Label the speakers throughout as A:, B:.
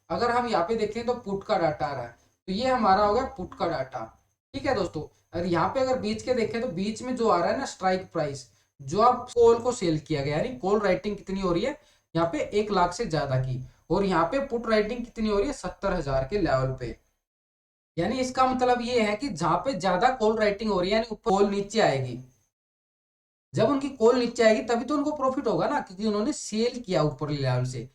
A: अगर हम यहाँ पे देखें तो पुट का डाटा आ रहा है, तो ये हमारा हो गया पुट का डाटा। ठीक है दोस्तों, और यहाँ पे अगर बीच के देखें तो बीच में जो आ रहा है ना स्ट्राइक प्राइस, जो आप कॉल को सेल किया गया, यानी कॉल राइटिंग कितनी हो रही है यहाँ पे 1 लाख से ज्यादा की, और यहाँ पे पुट राइटिंग कितनी हो रही है 70,000 के लेवल पे। यानी इसका मतलब ये है कि जहां पे ज्यादा कॉल राइटिंग हो रही है, यानी ऊपर कॉल नीचे आएगी, जब उनकी कॉल नीचे आएगी तभी तो उनको प्रॉफिट होगा ना, क्योंकि उन्होंने सेल किया ऊपर लेवल से।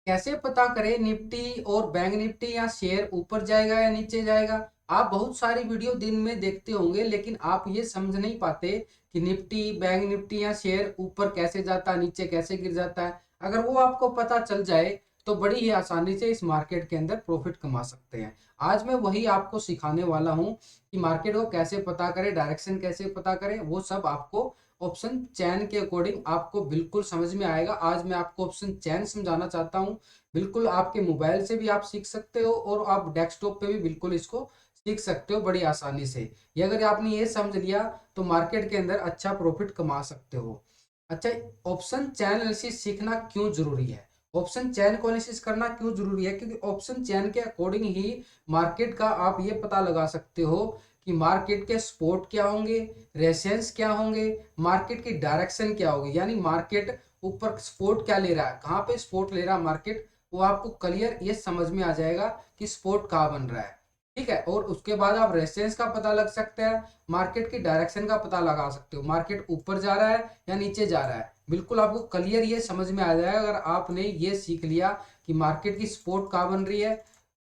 A: कैसे पता करें निफ्टी और बैंक निफ्टी या शेयर ऊपर जाएगा या नीचे जाएगा? आप बहुत सारी वीडियो दिन में देखते होंगे, लेकिन आप ये समझ नहीं पाते कि निफ्टी, बैंक निफ्टी या शेयर ऊपर कैसे जाता है, नीचे कैसे गिर जाता है। अगर वो आपको पता चल जाए तो बड़ी ही आसानी से इस मार्केट के अंदर प्रॉफिट कमा सकते हैं। आज मैं वही आपको सिखाने वाला हूँ कि मार्केट को कैसे पता करें, डायरेक्शन कैसे पता करें, वो सब आपको ऑप्शन चैन के अकॉर्डिंग आपको बिल्कुल समझ में आएगा। आज मैं आपको ऑप्शन चैन समझाना चाहता हूँ। बिल्कुल आपके मोबाइल से भी आप सीख सकते हो और आप डेस्कटॉप पे भी बिल्कुल इसको सीख सकते हो बड़ी आसानी से। ये अगर आपने ये समझ लिया तो मार्केट के अंदर अच्छा प्रॉफिट कमा सकते हो। अच्छा, ऑप्शन चैन एनालिसिस सीखना क्यों जरूरी है? ऑप्शन चैन को एनालिसिस करना क्यों जरूरी है? क्योंकि ऑप्शन चैन के अकॉर्डिंग ही मार्केट का आप ये पता लगा सकते हो कि मार्केट के सपोर्ट क्या होंगे, रेजिस्टेंस क्या होंगे, मार्केट की डायरेक्शन क्या होगी। यानी मार्केट ऊपर सपोर्ट क्या ले रहा है, कहाँ पे सपोर्ट ले रहा है मार्केट, वो आपको क्लियर ये समझ में आ जाएगा कि सपोर्ट कहाँ बन रहा है। ठीक है, और उसके बाद आप रेजिस्टेंस का पता लग सकता है, मार्केट की डायरेक्शन का पता लगा सकते हो, मार्केट ऊपर जा रहा है या नीचे जा रहा है। बिल्कुल आपको क्लियर ये समझ में आ जाएगा अगर आपने ये सीख लिया कि मार्केट की सपोर्ट कहाँ बन रही है,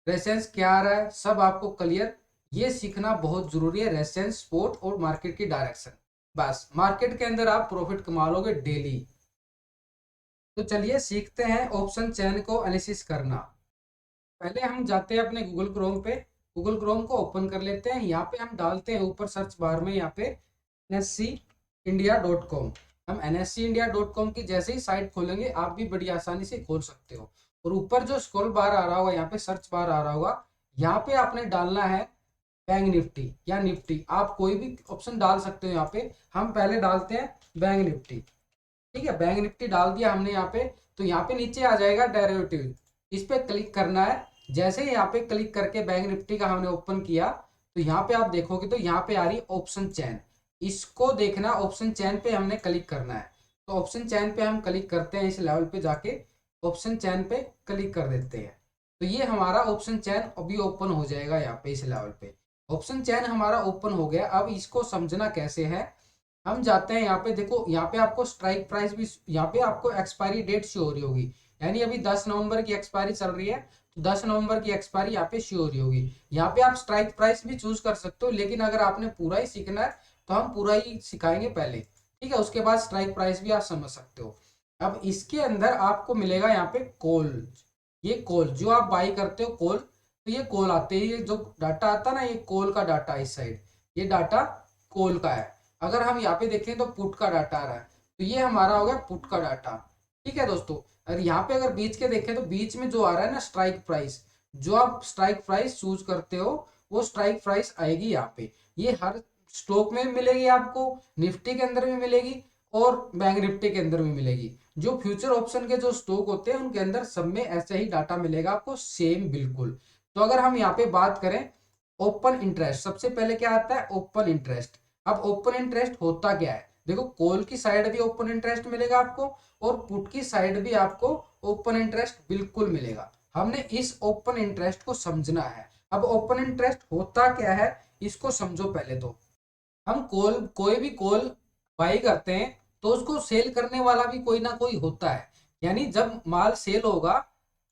A: रेजिस्टेंस क्या आ रहा है, सब आपको क्लियर। ये सीखना बहुत जरूरी है, रेजिस्टेंस, सपोर्ट और मार्केट की डायरेक्शन। बस मार्केट के अंदर आप प्रॉफिट कमा लोगे डेली। तो चलिए सीखते हैं ऑप्शन चेन को एनालिसिस करना। पहले हम जाते हैं अपने गूगल क्रोम पे, गूगल क्रोम को ओपन कर लेते हैं। यहाँ पे हम डालते हैं ऊपर सर्च बार में यहाँ पे NSCindia.com। हम NSCindia.com की जैसे ही साइट खोलेंगे आप भी बड़ी आसानी से खोल सकते हो। और ऊपर जो स्क्रॉल बार आ रहा होगा, यहाँ पे सर्च बार आ रहा होगा, यहाँ पे आपने डालना है बैंक निफ्टी या निफ्टी। आप कोई भी ऑप्शन डाल सकते हो यहाँ पे। हम पहले डालते हैं बैंक निफ्टी। ठीक है, बैंक निफ्टी डाल दिया हमने यहाँ पे। तो यहाँ पे नीचे आ जाएगा डेरिवेटिव, इस पे क्लिक करना है। जैसे ही यहाँ पे क्लिक करके बैंक निफ्टी का हमने ओपन किया तो यहाँ पे आप देखोगे तो यहाँ पे आ रही ऑप्शन चैन। इसको देखना, ऑप्शन चैन पे हमने क्लिक करना है। तो ऑप्शन चैन पे हम क्लिक करते हैं, इस लेवल पे जाके ऑप्शन चैन पे क्लिक कर देते हैं। तो ये हमारा ऑप्शन चैन अभी ओपन हो जाएगा यहाँ पे, इस लेवल पे ऑप्शन चैन हमारा ओपन हो गया। अब इसको समझना कैसे है, हम जाते हैं यहाँ पे। देखो यहाँ पे आपको स्ट्राइक प्राइस भी, यहाँ पे आपको एक्सपायरी डेट शो हो रही होगी। यानी अभी 10 नवंबर की एक्सपायरी चल रही है, तो 10 नवंबर की एक्सपायरी यहाँ पे शो हो रही होगी। यहाँ पे आप स्ट्राइक प्राइस भी चूज कर सकते हो, लेकिन अगर आपने पूरा ही सीखना है तो हम पूरा ही सिखाएंगे पहले। ठीक है, उसके बाद स्ट्राइक प्राइस भी आप समझ सकते हो। अब इसके अंदर आपको मिलेगा यहाँ पे कॉल। ये कॉल जो आप बाई करते हो कॉल, तो ये कॉल आते हैं, ये जो डाटा आता है ना, ये कॉल का डाटा इस साइड, ये डाटा कॉल का है। अगर हम यहाँ पे देखें तो पुट का डाटा आ रहा है, तो ये हमारा हो गया पुट का डाटा। ठीक है दोस्तों, और यहाँ पे अगर बीच के देखें तो बीच में जो आ रहा है ना स्ट्राइक प्राइस, जो आप स्ट्राइक प्राइस चूज करते हो वो स्ट्राइक प्राइस आएगी यहाँ पे। ये हर स्टॉक में मिलेगी आपको, निफ्टी के अंदर भी मिलेगी और बैंक निफ्टी के अंदर भी मिलेगी। जो फ्यूचर ऑप्शन के जो स्टॉक होते हैं उनके अंदर सब में ऐसे ही डाटा मिलेगा आपको, सेम बिल्कुल। तो अगर हम यहाँ पे बात करें ओपन इंटरेस्ट, सबसे पहले क्या आता है ओपन इंटरेस्ट। अब ओपन इंटरेस्ट होता क्या है, देखो कॉल की साइड भी ओपन इंटरेस्ट मिलेगा आपको और पुट की साइड भी आपको ओपन इंटरेस्ट बिल्कुल मिलेगा। हमने इस ओपन इंटरेस्ट को समझना है। अब ओपन इंटरेस्ट होता क्या है इसको समझो पहले। तो हम कॉल, कोई भी कॉल बाई करते हैं तो उसको सेल करने वाला भी कोई ना कोई होता है। यानी जब माल सेल होगा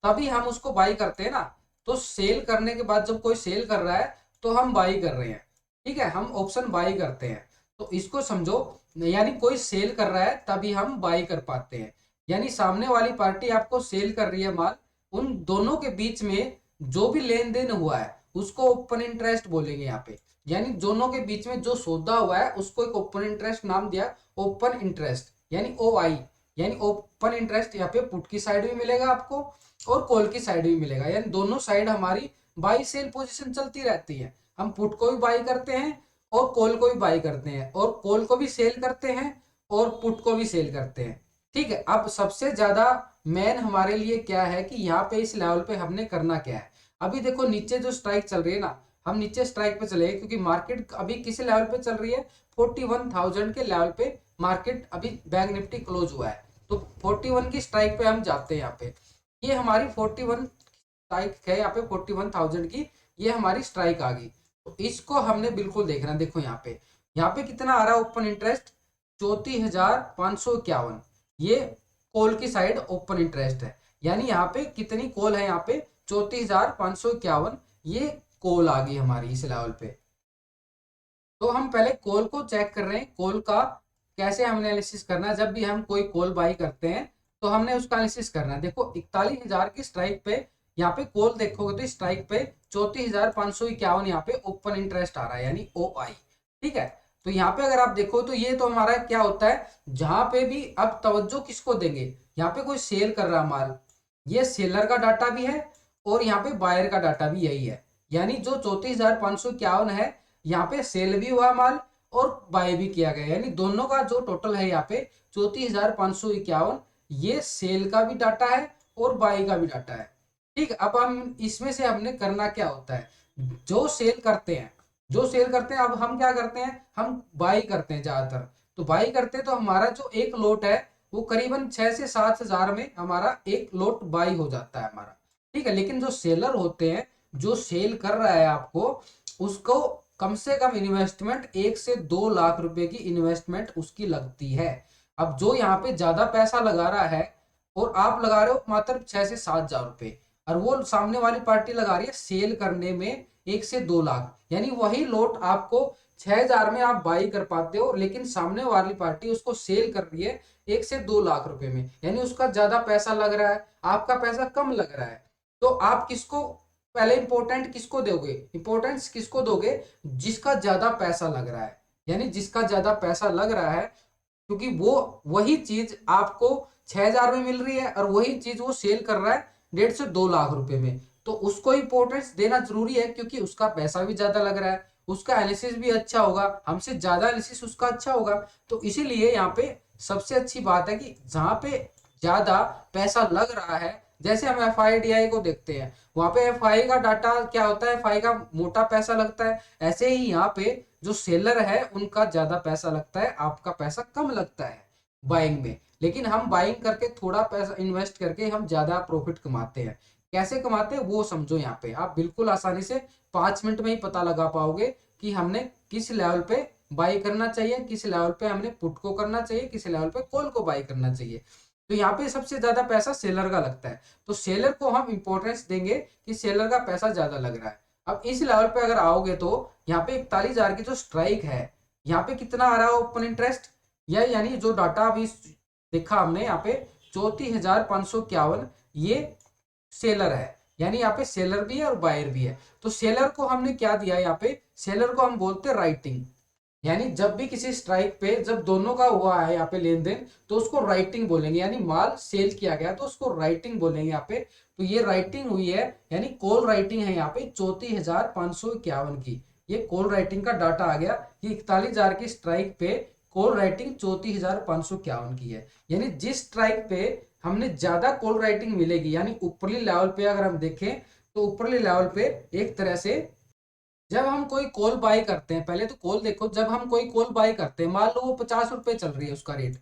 A: तभी हम उसको बाई करते हैं ना। तो सेल करने के बाद जब कोई सेल कर रहा है तो हम बाई कर रहे हैं। ठीक है, हम ऑप्शन बाई करते हैं। तो इसको समझो, यानी कोई सेल कर रहा है तभी हम बाई कर पाते हैं। यानी सामने वाली पार्टी आपको सेल कर रही है माल, उन दोनों के बीच में जो भी लेन देन हुआ है उसको ओपन इंटरेस्ट बोलेंगे यहाँ पे। यानी दोनों के बीच में जो सौदा हुआ है उसको एक ओपन इंटरेस्ट नाम दिया, ओपन इंटरेस्ट यानी OI। यानी ओपन इंटरेस्ट यहाँ पे पुट की साइड भी मिलेगा आपको और कॉल की साइड भी मिलेगा। यानी दोनों साइड हमारी बाई सेल पोजीशन चलती रहती है। हम पुट को भी बाई करते हैं और कॉल को भी बाई करते हैं, और कॉल को भी सेल करते हैं और पुट को भी सेल करते हैं। ठीक है, अब सबसे ज्यादा मेन हमारे लिए क्या है कि यहाँ पे इस लेवल पे हमने करना क्या है। अभी देखो नीचे जो स्ट्राइक चल रही है ना, हम नीचे स्ट्राइक पे चले क्योंकि मार्केट अभी किस लेवल पे चल रही है, 41,000 के लेवल पे मार्केट अभी बैंक निफ्टी क्लोज हुआ है। तो 41 की स्ट्राइक पे हम जाते हैं। यहाँ पे ये हमारी 41 स्ट्राइक है, यहाँ पे 41,000 की ये हमारी स्ट्राइक आ गई। तो इसको हमने बिल्कुल देखना। देखो यहाँ पे कितना आ रहा है ओपन इंटरेस्ट, 34,551। ये कॉल की साइड ओपन इंटरेस्ट है, यानी यहाँ पे कितनी कॉल है, यहाँ पे 34,551 ये कॉल आ गई हमारी इस लेवल पे। तो हम पहले कॉल को चेक कर रहे हैं, कॉल का कैसे हमने एनालिसिस करना है। जब भी हम कोई कॉल बाई करते हैं तो हमने उसका एनालिसिस करना है। देखो 41,000 की स्ट्राइक पे यहाँ पे कॉल देखोगे तो स्ट्राइक पे 34,551 यहाँ पे ओपन इंटरेस्ट आ रहा है, यानी ओ आई। ठीक है, तो यहाँ पे अगर आप देखो तो ये तो हमारा क्या होता है, जहां पे भी अब तवज्जो किसको देंगे, यहाँ पे कोई सेल कर रहा माल, ये सेलर का डाटा भी है और यहाँ पे बायर का डाटा भी यही है। यानी जो 34,551 है, यहाँ पे सेल भी हुआ माल और बाय भी किया गया, यानी दोनों का जो टोटल है यहाँ पे 34,551, ये सेल का भी डाटा है और बाय का भी डाटा है। ठीक, अब हम इसमें से हमने करना क्या होता है, जो सेल करते हैं, जो सेल करते हैं, अब हम क्या करते हैं, हम बाई करते हैं ज्यादातर। तो बाई करते हैं तो हमारा जो एक लोट है वो करीबन 6 से 7 हजार में हमारा एक लोट बाई हो जाता है हमारा। ठीक है, लेकिन जो सेलर होते हैं, जो सेल कर रहा है आपको, उसको कम से कम इन्वेस्टमेंट 1 से 2 लाख रुपए की इन्वेस्टमेंट उसकी लगती है। अब जो यहाँ पे ज्यादा पैसा लगा रहा है और आप लगा रहे हो मात्र 6 से 7 हजार रुपए, और वो सामने वाली पार्टी लगा रही है सेल करने में 1 से 2 लाख, यानी वही लोट आपको 6 हजार में आप बाई कर पाते हो, लेकिन सामने वाली पार्टी उसको सेल कर रही है 1 से 2 लाख रुपए में, यानी उसका ज्यादा पैसा लग रहा है, आपका पैसा कम लग रहा है। तो आप किसको पहले इंपॉर्टेंट किसको दोगे, इंपॉर्टेंस किसको दोगे, जिसका ज्यादा पैसा लग रहा है, यानी जिसका ज्यादा पैसा लग रहा है, क्योंकि वो वही चीज आपको 6 हजार में मिल रही है और वही चीज वो सेल कर रहा है 1.5 से 2 लाख रुपए में, तो उसको इंपॉर्टेंस देना जरूरी है, क्योंकि उसका पैसा भी ज्यादा लग रहा है, उसका एनालिसिस भी अच्छा होगा, हमसे ज्यादा एनालिसिस उसका अच्छा होगा। तो इसीलिए यहाँ पे सबसे अच्छी बात है कि जहां पे ज्यादा पैसा लग रहा है, जैसे हम एफ आई डी आई को देखते हैं, वहां पे एफ आई का डाटा क्या होता है, एफ आई का मोटा पैसा लगता है, ऐसे ही यहाँ पे जो सेलर है उनका ज्यादा पैसा लगता है, आपका पैसा कम लगता है बाइंग में। लेकिन हम बाइंग करके थोड़ा पैसा इन्वेस्ट करके हम ज्यादा प्रॉफिट कमाते हैं। कैसे कमाते हैं वो समझो, यहाँ पे आप बिल्कुल आसानी से 5 मिनट में ही पता लगा पाओगे कि हमने किस लेवल पे बाई करना चाहिए, किस लेवल पे हमने पुट को करना चाहिए, किस लेवल पे कॉल को बाई करना चाहिए। तो यहाँ पे सबसे ज्यादा पैसा सेलर का लगता है, तो सेलर को हम इंपॉर्टेंस देंगे कि सेलर का पैसा ज्यादा लग रहा है। अब इस लेवल पे अगर आओगे तो यहाँ पे 41 हजार की जो स्ट्राइक है, यहाँ पे कितना आ रहा है ओपन इंटरेस्ट, या यानी जो डाटा अभी देखा हमने यहाँ पे 34,551, ये सेलर है, यानी यहाँ पे सेलर भी है और बायर भी है। तो सेलर को हमने क्या दिया, यहाँ पे सेलर को हम बोलते हैं राइटिंग, यानी जब भी किसी स्ट्राइक पे जब दोनों का हुआ है यहाँ पे लेन देन, तो उसको राइटिंग बोलेंगे, यानी माल सेल किया गया तो उसको राइटिंग बोलेंगे यहाँ पे। तो ये राइटिंग हुई है, यानी कॉल राइटिंग है यहाँ पे 34,551 की, ये कॉल राइटिंग का डाटा आ गया कि 41 हजार की स्ट्राइक पे कॉल राइटिंग 34,551 की है। यानी जिस स्ट्राइक पे हमने ज्यादा कॉल राइटिंग मिलेगी, यानी ऊपरली लेवल पे अगर हम देखें तो ऊपरली लेवल पे एक तरह से जब हम कोई कॉल बाय करते हैं, पहले तो कॉल देखो, जब हम कोई कॉल बाय करते हैं, मान लो वो 50 रुपए चल रही है उसका रेट,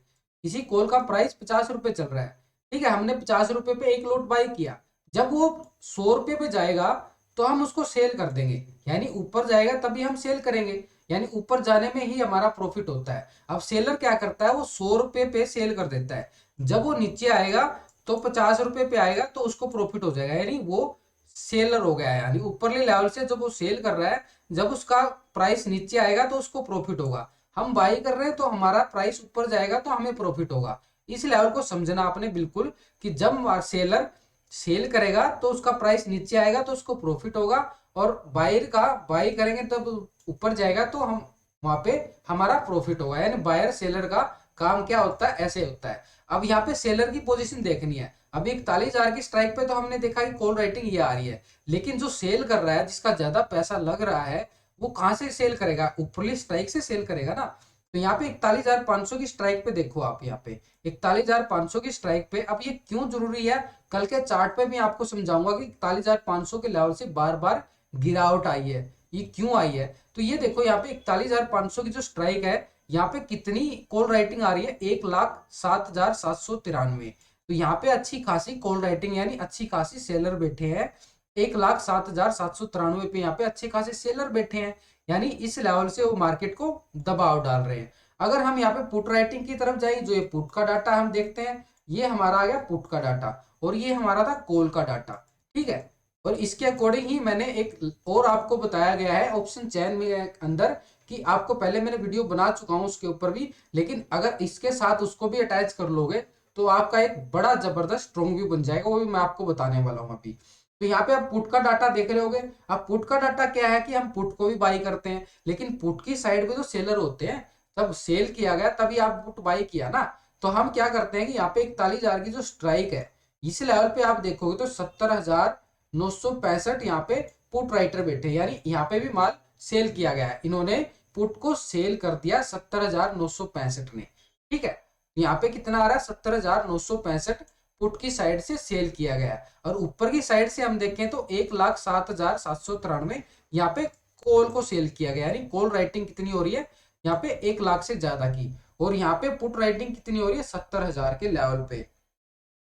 A: किसी कॉल का प्राइस 50 रुपए चल रहा है। ठीक है, हमने 50 रुपए पे एक लोट बाय किया, जब वो 100 रुपए पे जाएगा तो हम उसको सेल कर देंगे, यानी ऊपर जाएगा तभी हम सेल करेंगे, यानी ऊपर जाने में ही हमारा प्रॉफिट होता है। अब सेलर क्या करता है, वो 100 रुपए पे सेल कर देता है, जब वो नीचे आएगा तो 50 रुपए पे आएगा तो उसको प्रॉफिट हो जाएगा, यानी वो सेलर हो गया है, यानी ऊपरली लेवल से जब वो सेल कर रहा है, जब उसका प्राइस नीचे आएगा तो उसको प्रॉफिट होगा। हम बाई कर रहे हैं तो हमारा प्राइस ऊपर जाएगा तो हमें प्रॉफिट होगा। इस लेवल को समझना आपने बिल्कुल, कि जब सेलर सेल करेगा तो उसका प्राइस नीचे आएगा तो उसको प्रॉफिट होगा, और बायर का बाई करेंगे तब ऊपर जाएगा तो हम वहां पे हमारा प्रॉफिट होगा। यानी बायर सेलर का काम क्या होता है, ऐसे होता है। अब यहाँ पे सेलर की पोजीशन देखनी है। अभी 41 हजार की स्ट्राइक पे तो हमने देखा कि कॉल राइटिंग ये आ रही है, लेकिन जो सेल कर रहा है, जिसका ज्यादा पैसा लग रहा है, वो कहां से सेल करेगा, ऊपरली स्ट्राइक से सेल करेगा ना। तो यहाँ पे 41,500 की स्ट्राइक पे देखो आप, यहाँ पे 41,500 की स्ट्राइक पे, अब ये क्यों जरूरी है कल के चार्ट पे भी आपको समझाऊंगा कि 41,500 के लेवल से बार बार गिरावट आई है, ये क्यों आई है। तो ये देखो यहाँ पे 41,500 की जो स्ट्राइक है, यहाँ पे कितनी कॉल राइटिंग आ रही है, 1,07,793। तो यहाँ पे अच्छी खासी कॉल राइटिंग यानी अच्छी खासी सेलर बैठे हैं, 1,07,793 पे यहाँ पे अच्छे खासे सेलर बैठे हैं, यानी इस लेवल से वो मार्केट को दबाव डाल रहे हैं। अगर हम यहाँ पे पुट राइटिंग की तरफ जाए, जो ये पुट का डाटा हम देखते हैं, ये हमारा आ गया पुट का डाटा और ये हमारा था कॉल का डाटा, ठीक है। और इसके अकॉर्डिंग ही मैंने एक और आपको बताया गया है ऑप्शन चेन में अंदर, कि आपको पहले मैंने वीडियो बना चुका हूं उसके ऊपर भी, लेकिन अगर इसके साथ उसको भी अटैच कर लोगे तो आपका एक बड़ा जबरदस्त स्ट्रॉन्ग व्यू बन जाएगा, वो भी मैं आपको बताने वाला हूं अभी। तो यहाँ पे आप पुट का डाटा देख रहे होगे। अब पुट का डाटा क्या है कि हम पुट को भी बाई करते हैं, लेकिन पुट की साइड पे जो सेलर होते हैं, जब सेल किया गया तभी आप पुट बाई किया ना। तो हम क्या करते हैं कि यहाँ पे 41,000 की जो स्ट्राइक है, इस लेवल पे आप देखोगे तो 70,965 यहाँ पे पुट राइटर बैठे, यानी यहाँ पे भी माल सेल किया गया है, इन्होंने पुट को सेल कर दिया 70,965 ने, ठीक है। यहाँ पे कितना आ रहा है, 70,965 पुट की साइड से सेल किया गया है। और ऊपर की साइड से हम देखें तो 1,07,793 यहाँ पे कॉल को सेल किया गया, यानी कॉल राइटिंग कितनी हो रही है यहाँ पे 1,00,000 से ज्यादा की, और यहाँ पे पुट राइटिंग कितनी हो रही है 70,000 के लेवल पे।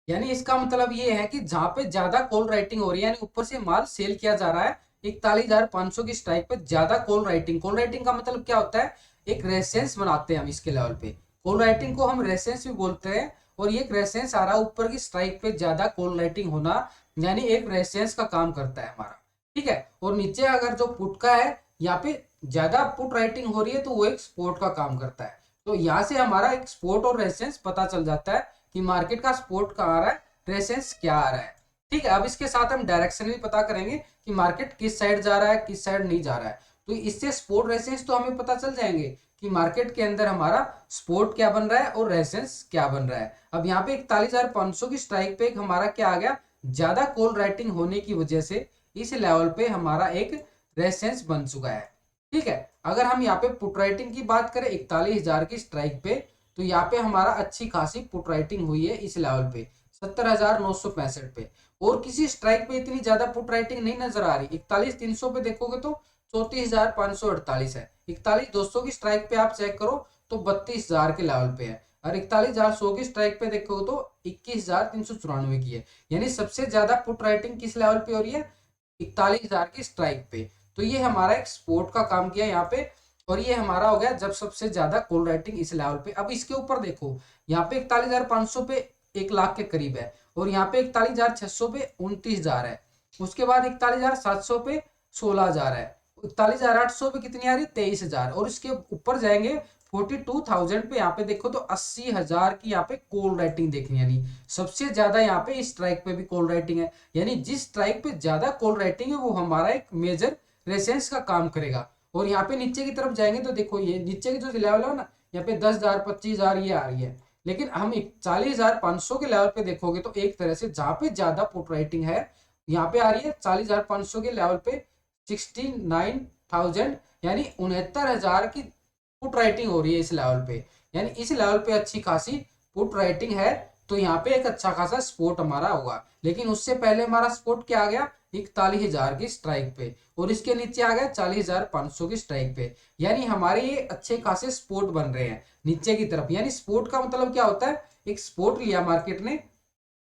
A: यानी इसका मतलब ये है कि जहां पे ज्यादा कॉल राइटिंग हो रही है, यानी ऊपर से माल सेल किया जा रहा है, 41,500 की स्ट्राइक पे ज्यादा कॉल राइटिंग। कॉल राइटिंग का मतलब क्या होता है, एक रेसेंस बनाते हैं हम इसके लेवल पे, कॉल राइटिंग को हम रेसेंस भी बोलते हैं। और ये रेसेंस आ रहा है ऊपर की स्ट्राइक पे ज्यादा कॉल राइटिंग होना, यानी एक रेसेंस का काम करता है हमारा, ठीक है। और नीचे अगर जो पुट का है, यहाँ पे ज्यादा पुट राइटिंग हो रही है तो वो एक स्पोर्ट का काम करता है। तो यहाँ से हमारा एक स्पोर्ट और रेसेंस पता चल जाता है कि मार्केट का सपोर्ट कहाँ आ रहा है, रेसेंस क्या आ रहा है, ठीक है। अब इसके साथ हम डायरेक्शन भी पता करेंगे कि मार्केट किस साइड जा रहा है, किस साइड नहीं जा रहा है। तो इससे सपोर्ट रेसेंस तो हमें पता चल जाएंगे कि मार्केट के अंदर हमारा सपोर्ट क्या बन रहा है और रेसेंस क्या बन रहा है। अब यहाँ पे 41,500 की स्ट्राइक पे एक हमारा क्या आ गया, ज्यादा कॉल राइटिंग होने की वजह से इस लेवल पे हमारा एक रेसेंस बन चुका है, ठीक है। अगर हम यहाँ पे पुट राइटिंग की बात करें 41,000 की स्ट्राइक पे, तो यहाँ पे हमारा अच्छी खासी पुट राइटिंग हुई है इस लेवल पे 70,965 पे। और किसी स्ट्राइक पे इतनी ज्यादा पुट राइटिंग नहीं नजर आ रही। 41,300 पे देखोगे तो 34,548 है। 41,200 की स्ट्राइक पे आप चेक करो तो 32,000 के लेवल पे है। और 41,100 की स्ट्राइक पे देखोगे तो 21,394 की है। यानी सबसे ज्यादा पुट राइटिंग किस लेवल पे हो रही है, 41,000 की स्ट्राइक पे। तो ये हमारा एक सपोर्ट का काम किया यहाँ पे, और ये हमारा हो गया जब सबसे ज्यादा कॉल राइटिंग इस लेवल पे। अब इसके ऊपर देखो, यहाँ पे 41,500 पे 1,00,000 के करीब है, और यहाँ पे 41,600 पे 29,000 है। उसके बाद 41,700 पे 16,000 है। 41,800 पे कितनी आ रही, 23,000। और इसके ऊपर जाएंगे 42,000 पे, यहाँ पे देखो तो 80,000 की यहाँ पे कॉल राइटिंग देखनी, यानी सबसे ज्यादा यहाँ पे इस स्ट्राइक पे भी कॉल राइटिंग है। यानी जिस स्ट्राइक पे ज्यादा कॉल राइटिंग है वो हमारा एक मेजर रेसेंस का काम करेगा। और यहाँ पे नीचे की तरफ जाएंगे तो देखो ये नीचे की जो लेवल है ना, यहाँ पे 10,000 25,000 ये आ रही है। लेकिन हम 40,500 के लेवल पे देखोगे तो एक तरह से जहां पे ज्यादा पुट राइटिंग है, यहाँ पे आ रही है 40,500 के लेवल पे 69,000, यानी 69,000 की पुट राइटिंग हो रही है इस लेवल पे। यानी इस लेवल पे अच्छी खासी पुट राइटिंग है, तो यहाँ पे एक अच्छा खासा सपोर्ट हमारा होगा। लेकिन उससे पहले हमारा सपोर्ट क्या आ गया, 41,000 की स्ट्राइक पे, और इसके नीचे आ गया 40,500 की स्ट्राइक पे। यानी हमारे ये अच्छे खासे सपोर्ट बन रहे हैं नीचे की तरफ। यानी सपोर्ट का मतलब क्या होता है, एक सपोर्ट लिया मार्केट ने,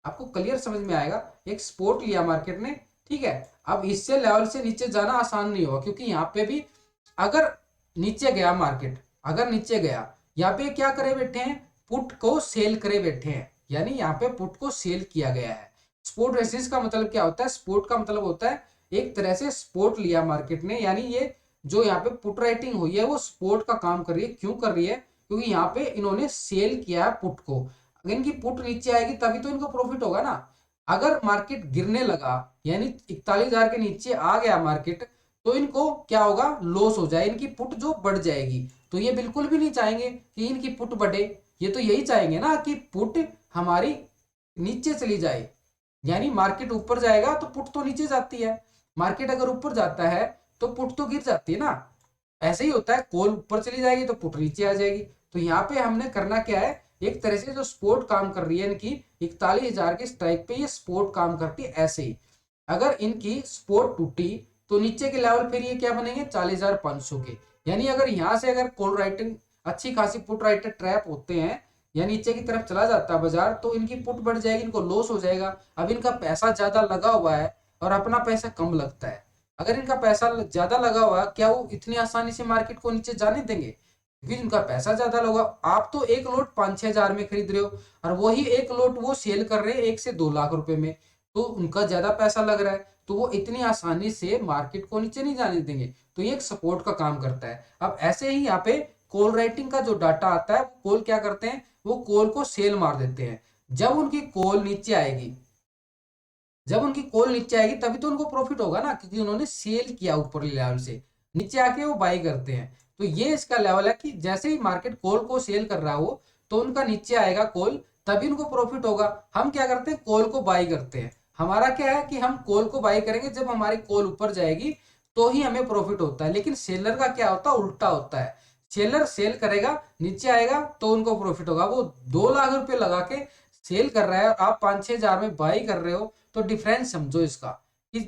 A: आपको क्लियर समझ में आएगा, एक सपोर्ट लिया मार्केट ने, ठीक है। अब इससे लेवल से नीचे जाना आसान नहीं होगा, क्योंकि यहाँ पे भी अगर नीचे गया मार्केट, अगर नीचे गया, यहाँ पे क्या करे बैठे हैं, पुट को सेल करे बैठे हैं, यानी यहाँ पे पुट को सेल किया गया है। सपोर्ट रेसिस का मतलब क्या होता है, सपोर्ट का मतलब होता है एक तरह से सपोर्ट लिया मार्केट ने, यानी ये जो यहाँ पे पुट राइटिंग हुई है वो सपोर्ट का काम कर रही है। क्यों कर रही है, क्योंकि यहाँ पे इन्होंने सेल किया है पुट को। अगर इनकी पुट नीचे आएगी तभी तो इनको प्रॉफिट होगा ना। अगर मार्केट गिरने लगा, यानी 41,000 के नीचे आ गया मार्केट, तो इनको क्या होगा, लॉस हो जाए, इनकी पुट जो बढ़ जाएगी। तो ये बिल्कुल भी नहीं चाहेंगे कि इनकी पुट बढ़े, ये तो यही चाहेंगे ना कि पुट हमारी नीचे चली जाए। यानी मार्केट ऊपर जाएगा तो पुट तो नीचे जाती है, मार्केट अगर ऊपर जाता है तो पुट तो गिर जाती है ना। ऐसे ही होता है, कॉल ऊपर चली जाएगी तो पुट नीचे आ जाएगी। तो यहाँ पे हमने करना क्या है, एक तरह से जो सपोर्ट काम कर रही है इनकी 41,000 के स्ट्राइक पे ये सपोर्ट काम करती है ऐसे ही। अगर इनकी सपोर्ट टूटी तो नीचे के लेवल फिर ये क्या बनेंगे 40,500 के। यानी अगर यहाँ से अगर कॉल राइटिंग अच्छी खासी पुट राइटर ट्रैप होते हैं या नीचे की तरफ चला जाता है बाजार, तो इनकी पुट बढ़ जाएगी, इनको लॉस हो जाएगा। अब इनका पैसा ज्यादा लगा हुआ है और अपना पैसा कम लगता है। अगर इनका पैसा ज्यादा लगा हुआ है, क्या वो इतनी आसानी से मार्केट को नीचे जाने देंगे? क्योंकि इनका पैसा ज्यादा लगा। आप तो एक लोट 5-6 हजार में खरीद रहे हो और वही एक लोट वो सेल कर रहे हैं 1 से 2 लाख रुपए में, तो उनका ज्यादा पैसा लग रहा है, तो वो इतनी आसानी से मार्केट को नीचे नहीं जाने देंगे। तो ये एक सपोर्ट का काम करता है। अब ऐसे ही यहाँ पे कॉल राइटिंग का जो डाटा आता है, कॉल क्या करते हैं, वो कॉल को सेल मार देते हैं। जब उनकी कॉल नीचे आएगी, जब उनकी कॉल नीचे आएगी तभी तो उनको प्रॉफिट होगा ना, क्योंकि उन्होंने सेल किया ऊपर लेवल से, नीचे आके वो बाई करते हैं। तो ये इसका लेवल है कि जैसे ही मार्केट कॉल को सेल कर रहा हो तो उनका नीचे आएगा कॉल, तभी उनको प्रॉफिट होगा। हम क्या करते हैं, कॉल को बाई करते हैं। हमारा क्या है कि हम कॉल को बाई करेंगे जब हमारी कॉल ऊपर जाएगी तो ही हमें प्रॉफिट होता है। लेकिन सेलर का क्या होता है, उल्टा होता है। सेलर सेल करेगा, नीचे आएगा तो उनको प्रॉफिट होगा। वो 2 लाख रुपए लगा के सेल कर रहा है, आप 5-6 हजार में बाई कर रहे हो, तो डिफरेंस समझो इसका कि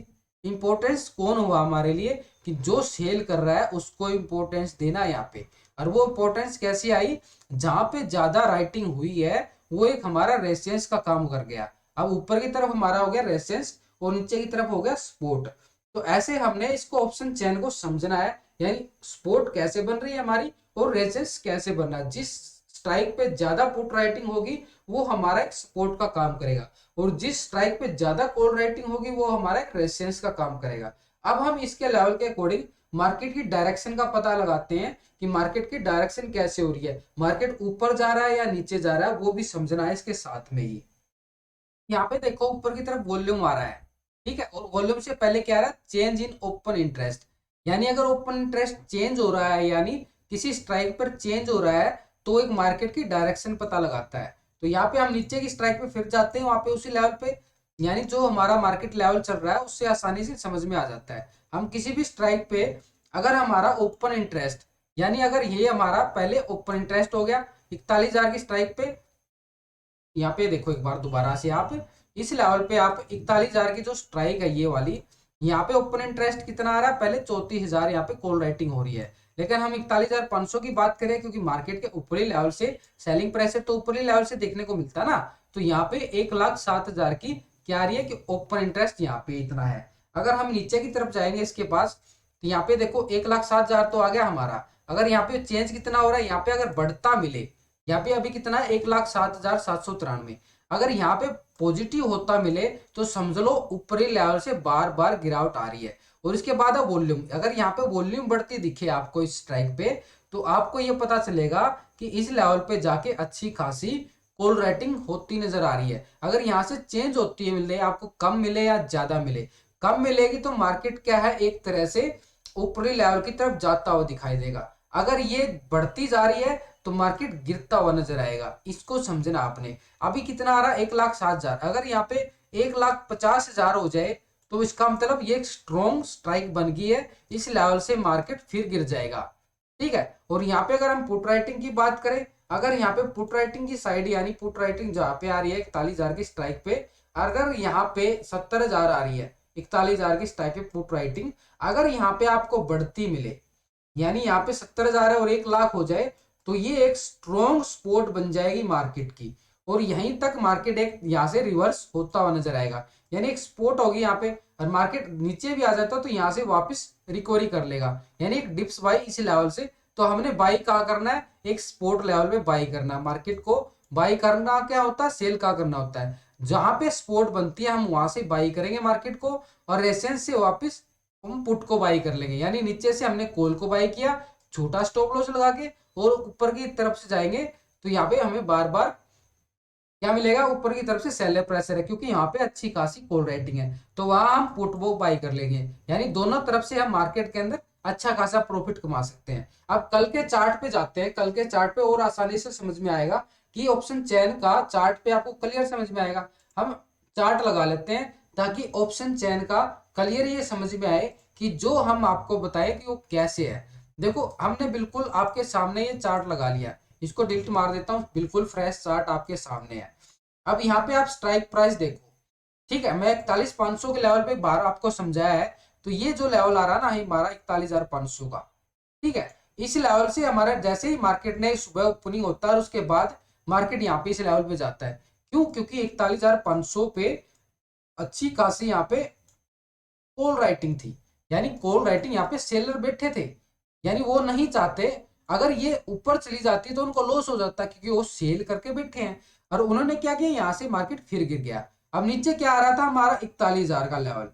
A: इंपॉर्टेंस कौन हुआ हमारे लिए, कि जो सेल कर रहा है उसको इंपॉर्टेंस देना है यहाँ पे। और वो इंपॉर्टेंस कैसी आई, जहां पे ज्यादा राइटिंग हुई है वो एक हमारा रेसिस्टेंस का काम कर गया। अब ऊपर की तरफ हमारा हो गया रेसिस्टेंस और नीचे की तरफ हो गया सपोर्ट। तो ऐसे हमने इसको ऑप्शन चेन को समझना है, यानी सपोर्ट कैसे बन रही है हमारी और रेजिस्टेंस कैसे बनना है। जिस स्ट्राइक पे ज्यादा पुट राइटिंग होगी वो हमारा एक सपोर्ट का काम करेगा, और जिस स्ट्राइक पे ज्यादा कॉल राइटिंग होगी वो हमारा एक रेजिस्टेंस का काम करेगा। अब हम इसके लेवल के अकॉर्डिंग मार्केट की डायरेक्शन का पता लगाते हैं कि मार्केट की डायरेक्शन कैसे हो रही है, मार्केट ऊपर जा रहा है या नीचे जा रहा है, वो भी समझना है इसके साथ में ही। यहाँ पे देखो ऊपर की तरफ वॉल्यूम आ रहा है, ठीक है, और वॉल्यूम से पहले क्या आ रहा है, चेंज इन ओपन इंटरेस्ट। यानी अगर ओपन इंटरेस्ट चेंज हो रहा है, यानी किसी स्ट्राइक पर चेंज हो रहा है, तो एक मार्केट की डायरेक्शन पता लगाता है। तो यहाँ पे हम नीचे की स्ट्राइक पे फिर जाते हैं, वहां पे उसी लेवल पे, यानी जो हमारा मार्केट लेवल चल रहा है उससे आसानी से समझ में आ जाता है। हम किसी भी स्ट्राइक पे अगर हमारा ओपन इंटरेस्ट, यानी अगर ये हमारा पहले ओपन इंटरेस्ट हो गया 41,000 की स्ट्राइक पे, यहाँ पे देखो एक बार दोबारा से आप इस लेवल पे आप 41,000 की जो स्ट्राइक है ये वाली, यहाँ पे ओपन इंटरेस्ट कितना आ रहा है, पहले 34,000 यहाँ पे कॉल राइटिंग हो रही है। लेकिन हम 41,500 की बात करें, क्योंकि मार्केट के ऊपरी लेवल से सेलिंग प्रेशर तो ऊपरी लेवल से देखने को मिलता ना, तो यहाँ पे 1,07,000 की क्या आ रही है कि ओपन इंटरेस्ट यहाँ पे इतना है। अगर हम नीचे की तरफ जाएंगे इसके पास, तो यहाँ पे देखो 1,07,000 तो आ गया हमारा। अगर यहाँ पे चेंज कितना हो रहा है, यहाँ पे अगर बढ़ता मिले, यहाँ पे अभी कितना है 1,07,793, अगर यहाँ पे पॉजिटिव होता मिले तो समझ लो ऊपरी लेवल से बार बार गिरावट आ रही है। और इसके बाद अब वॉल्यूम, अगर यहाँ पे वॉल्यूम बढ़ती दिखे आपको इस स्ट्राइक पे, तो आपको ये पता चलेगा कि इस लेवल पे जाके अच्छी खासी कॉल राइटिंग होती नजर आ रही है। अगर यहाँ से चेंज होती है मिले, आपको कम मिले या ज्यादा मिले, कम मिलेगी तो मार्केट क्या है, एक तरह से ऊपरी लेवल की तरफ जाता हुआ दिखाई देगा। अगर ये बढ़ती जा रही है तो मार्केट गिरता हुआ नजर आएगा, इसको समझना आपने। अभी कितना आ रहा है 1,07,000, अगर यहाँ पे 1,50,000 हो जाए तो इसका मतलब ये एक स्ट्रॉन्ग स्ट्राइक बन गई है, इस लेवल से मार्केट फिर गिर जाएगा, ठीक है। और यहाँ पे अगर हम पुट राइटिंग की बात करें, अगर यहाँ पे पुट राइटिंग की साइड, यानी पुट राइटिंग जहाँ पे आ रही है 41,000 की स्ट्राइक पे, अगर यहाँ पे 70,000 आ रही है 41,000 की स्ट्राइक पे पुट राइटिंग, अगर यहाँ पे आपको बढ़ती मिले, यानी यहाँ पे 70,000 है और 1,00,000 हो जाए, तो ये एक स्ट्रॉन्ग सपोर्ट बन जाएगी मार्केट की। और यहीं तक मार्केट एक यहाँ से रिवर्स होता हुआ नजर आएगा, यानी एक सपोर्ट होगी यहाँ पे, और मार्केट नीचे भी आ जाता तो यहाँ से वापस रिकवरी कर लेगा, यानी एक डिप्स बाई इस लेवल से। तो हमने बाई कहाँ करना है, एक सपोर्ट लेवल पे बाई करना। मार्केट को बाई करना क्या होता है, सेल कहाँ करना होता है, जहां पे सपोर्ट बनती है हम वहां से बाई करेंगे मार्केट को, और रेसेंस से वापस हम पुट को बाई कर लेंगे। यानी नीचे से हमने कॉल को बाई किया छोटा स्टॉप लॉस लगा के, और ऊपर की तरफ से जाएंगे तो यहाँ पे हमें बार बार क्या मिलेगा, ऊपर की तरफ से सेलर प्रेशर है, क्योंकि यहाँ पे अच्छी खासी कॉल राइटिंग है, तो वहां हम पुट वो बाई कर लेंगे। यानी दोनों तरफ से हम मार्केट के अंदर अच्छा खासा प्रॉफिट कमा सकते हैं। अब कल के चार्ट पे जाते हैं, कल के चार्ट पे और आसानी से समझ में आएगा कि ऑप्शन चेन का चार्ट पे आपको क्लियर समझ में आएगा। हम चार्ट लगा लेते हैं ताकि ऑप्शन चेन का क्लियर ये समझ में आए कि जो हम आपको बताए कि वो कैसे है। देखो हमने बिल्कुल आपके सामने ये चार्ट लगा लिया, इसको डिलीट मार देता हूँ, बिल्कुल फ्रेश चार्ट आपके सामने है। अब यहाँ पे आप स्ट्राइक प्राइस देखो, ठीक है, मैं 41,500 के लेवल पे बार आपको समझाया है। तो ये जो लेवल आ रहा है ना हमारा 41,500 का, ठीक है, इस लेवल से हमारा जैसे ही मार्केट ने सुबह ओपनिंग होता है और उसके बाद मार्केट यहाँ पे इस लेवल पे जाता है। क्यों? क्योंकि 41,500 पे अच्छी खासी यहाँ पे कॉल राइटिंग थी, यानी कॉल राइटिंग यहाँ पे सेलर बैठे थे, यानी वो नहीं चाहते अगर ये ऊपर चली जाती तो उनको लॉस हो जाता, क्योंकि वो सेल करके बैठे हैं। और उन्होंने क्या किया, यहाँ से मार्केट फिर गिर गया। अब नीचे क्या आ रहा था हमारा 41,000 का लेवल,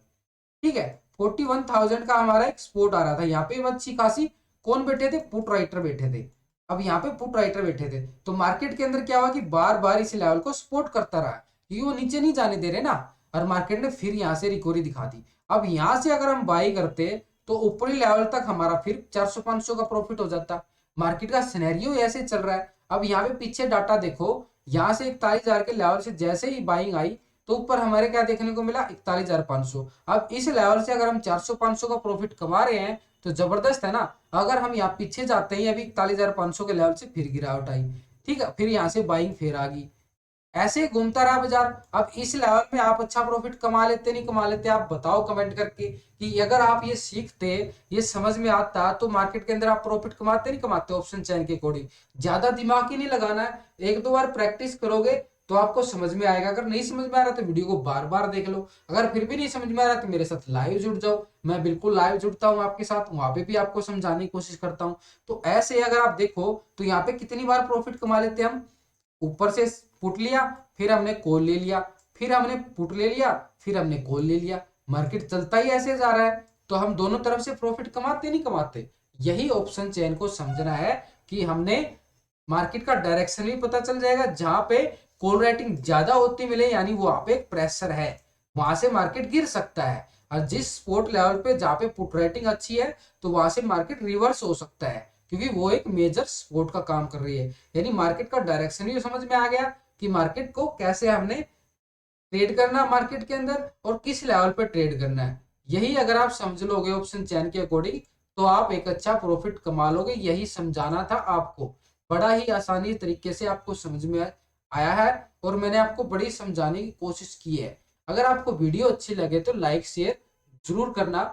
A: ठीक है, 41,000 का हमारा एक सपोर्ट आ रहा था। यहाँ पे अच्छी खासी कौन बैठे थे, पुट राइटर बैठे थे। अब यहाँ पे पुट राइटर बैठे थे, तो मार्केट के अंदर क्या हुआ कि बार बार इस लेवल को सपोर्ट करता रहा, क्योंकि वो नीचे नहीं जाने दे रहे ना। और मार्केट ने फिर यहाँ से रिकवरी दिखा दी। अब यहाँ से अगर हम बाई करते तो ऊपरी लेवल तक हमारा फिर 400-500 का प्रॉफिट हो जाता। मार्केट का सिनेरियो ऐसे चल रहा है। अब यहाँ पे पीछे डाटा देखो, यहाँ से 41,000 के लेवल से जैसे ही बाइंग आई तो ऊपर हमारे क्या देखने को मिला, 41,500। अब इस लेवल से अगर हम 400-500 का प्रॉफिट कमा रहे हैं तो जबरदस्त है ना। अगर हम यहाँ पीछे जाते हैं, अभी 41,500 के लेवल से फिर गिरावट आई, ठीक है, फिर यहाँ से बाइंग फिर आ गई, ऐसे ही घूमता रहा बाजार। अब इस लेवल में आप अच्छा प्रॉफिट कमा लेते नहीं कमा लेते, आप बताओ कमेंट करके, कि अगर आप ये सीखते, ये समझ में आता तो मार्केट के अंदर आप प्रॉफिट कमाते नहीं कमाते ऑप्शन चैन के अकॉर्डिंग। ज्यादा दिमाग ही नहीं लगाना है, एक दो बार प्रैक्टिस करोगे तो आपको समझ में आएगा। अगर नहीं समझ में आ रहा तो वीडियो को बार बार देख लो, अगर फिर भी नहीं समझ में आ रहा तो मेरे साथ लाइव जुड़ जाओ, मैं बिल्कुल लाइव जुड़ता हूँ आपके साथ, वहां पे भी आपको समझाने की कोशिश करता हूँ। तो ऐसे अगर आप देखो तो यहाँ पे कितनी बार प्रॉफिट कमा लेते हैं हम, ऊपर से पुट लिया, फिर हमने कॉल ले लिया, फिर हमने पुट ले लिया, फिर हमने कॉल ले लिया, मार्केट चलता ही ऐसे जा रहा है। तो हम दोनों तरफ से प्रॉफिट कमाते नहीं कमाते। यही ऑप्शन चेन को समझना है कि हमने मार्केट का डायरेक्शन भी पता चल जाएगा, जहां पे कॉल राइटिंग ज्यादा होती मिले यानी वहां पे प्रेशर है, वहां से मार्केट गिर सकता है। और जिस स्पोर्ट लेवल पे जहां पे पुट राइटिंग अच्छी है तो वहां से मार्केट रिवर्स हो सकता है, क्योंकि वो एक मेजर सपोर्ट का काम कर रही है। यानी मार्केट का डायरेक्शन भी समझ में आ गया कि मार्केट को कैसे हमने ट्रेड करना मार्केट के अंदर और किस लेवल पर ट्रेड करना है। यही अगर आप समझ लोगे ऑप्शन चैन के अकॉर्डिंग तो आप एक अच्छा प्रॉफिट कमा लोगे। यही समझाना था आपको, बड़ा ही आसानी तरीके से आपको समझ में आया है और मैंने आपको बड़ी समझाने की कोशिश की है। अगर आपको वीडियो अच्छी लगे तो लाइक शेयर जरूर करना।